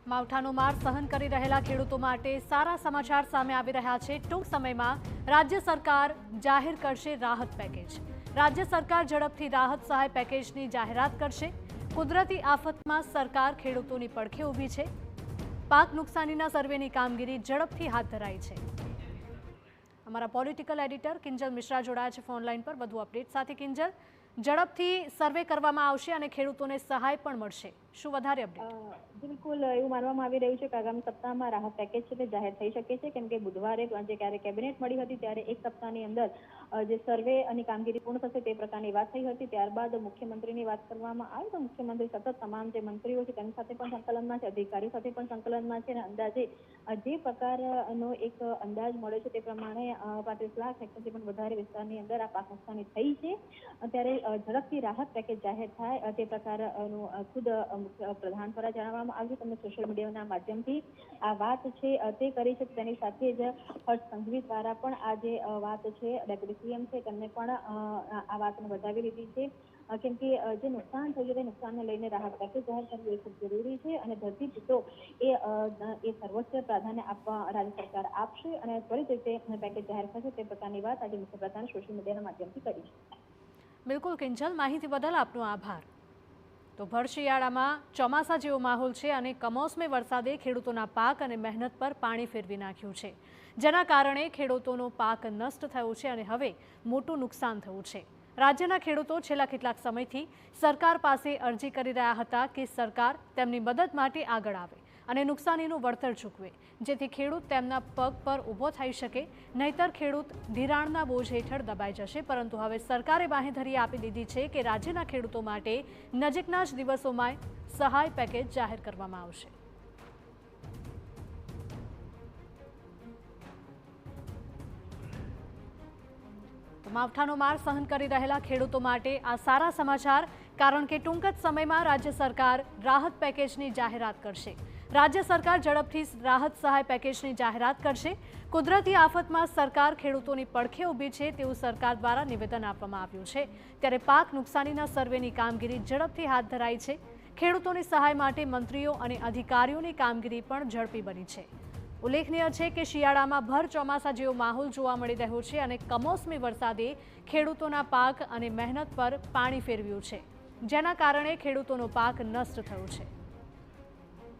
માવઠાનો માર સહન કરી રહેલા ખેડૂતો માટે સારા સમાચાર સામે આવી રહ્યા છે। ટૂંક સમયમાં રાજ્ય સરકાર જાહેર કરશે રાહત પેકેજ। રાજ્ય સરકાર ઝડપથી રાહત સહાય પેકેજની જાહેરાત કરશે। કુદરતી આફતમાં સરકાર ખેડૂતોની પડખે ઊભી છે। પાક નુકસાનીના સર્વેની કામગીરી ઝડપથી હાથ ધરાઈ છે। અમારા પોલિટિકલ એડિટર કિંજલ મિશ્રા જોડાયા છે ફોન લાઈન પર વધુ અપડેટ સાથે। કિંજલ, ઝડપથી સર્વે કરવામાં આવશે અને ખેડૂતોને સહાય પણ મળશે, શું વધારે અપડેટ? બિલકુલ એવું માનવામાં આવી રહ્યું છે કે આગામી સપ્તાહમાં રાહત પેકેજ છે તે જાહેર થઈ શકે છે, કેમ કે બુધવારે જ્યારે કેબિનેટ મળી હતી ત્યારે એક સપ્તાહની અંદર જે સર્વે અને કામગીરી પૂર્ણ થશે તે પ્રકારની વાત થઈ હતી। ત્યારબાદ મુખ્યમંત્રીની વાત કરવામાં આવે તો મુખ્યમંત્રી સતત તમામ જે મંત્રીઓ છે તેની સાથે પણ સંકલનમાં છે, અધિકારીઓ સાથે પણ સંકલનમાં છે અને અંદાજે જે પ્રકારનો એક અંદાજ મળ્યો છે તે પ્રમાણે 35 લાખ હેક્ટરથી પણ વધારે વિસ્તારની અંદર આ પાક નુકસાની થઈ છે। ત્યારે ઝડપથી રાહત પેકેજ જાહેર થાય તે પ્રકારનું ખુદ પ્રધાન દ્વારા જણાવવામાં આવ્યું। તમને સોશિયલ મીડિયાના માધ્યમથી આ વાત છે તે કરી છે। તેની સાથે જ હર્ષ સંઘવી દ્વારા પણ આ જે વાત છે ડેપ્યુટી સીએમ છે તેમને પણ આ વાતને વધાવી લીધી છે, કેમ કે જે નુકસાન થયું છે તે નુકસાનને લઈને રાહત પેકેજ જાહેર કરવું એ ખૂબ જરૂરી છે અને ધરતીપુત્રો એ સર્વોચ્ચ પ્રાધાન્ય આપવા રાજ્ય સરકાર આપશે અને ત્વરિત રીતે પેકેજ જાહેર થશે તે પ્રકારની વાત આજે મુખ્યપ્રધાને સોશિયલ મીડિયાના માધ્યમથી કરી છે। બિલકુલ કિંજલ, માહિતી બદલ આપનો આભાર। તો ભર શિયાળામાં ચોમાસા જેવો માહોલ છે અને કમોસમી વરસાદે ખેડૂતોના પાક અને મહેનત પર પાણી ફેરવી નાખ્યું છે, જેના કારણે ખેડૂતોનો પાક નષ્ટ થયો છે અને હવે મોટું નુકસાન થયું છે। રાજ્યના ખેડૂતો છેલ્લા કેટલાક સમયથી સરકાર પાસે અરજી કરી રહ્યા હતા કે સરકાર તેમની મદદ માટે આગળ આવે અને નુકસાનીનું વળતર ચૂકવે, જેથી ખેડૂત તેમના પગ પર ઊભો થઈ શકે, નહીતર ખેડૂત ધિરાણના બોજ હેઠળ દબાઈ જશે। પરંતુ હવે સરકારે બાંહેધરી આપી દીધી છે કે રાજ્યના ખેડૂતો માટે નજીકના જ દિવસોમાં સહાય પેકેજ જાહેર કરવામાં આવશે। માવઠાનો માર સહન કરી રહેલા ખેડૂતો માટે આ સારા સમાચાર, કારણ કે ટૂંક જ સમયમાં રાજ્ય સરકાર રાહત પેકેજની જાહેરાત કરશે। રાજ્ય સરકાર ઝડપથી રાહત સહાય પેકેજની જાહેરાત કરશે। કુદરતી આફતમાં સરકાર ખેડૂતોની પડખે ઊભી છે તેવું સરકાર દ્વારા નિવેદન આપવામાં આવ્યું છે। ત્યારે પાક નુકસાનીના સર્વેની કામગીરી ઝડપથી હાથ ધરાઈ છે। ખેડૂતોની સહાય માટે મંત્રીઓ અને અધિકારીઓની કામગીરી પણ ઝડપી બની છે। ઉલ્લેખનીય છે કે શિયાળામાં ભર ચોમાસા જેવો માહોલ જોવા મળી રહ્યો છે અને કમોસમી વરસાદે ખેડૂતોના પાક અને મહેનત પર પાણી ફેરવ્યું છે, જેના કારણે ખેડૂતોનો પાક નષ્ટ થયો છે।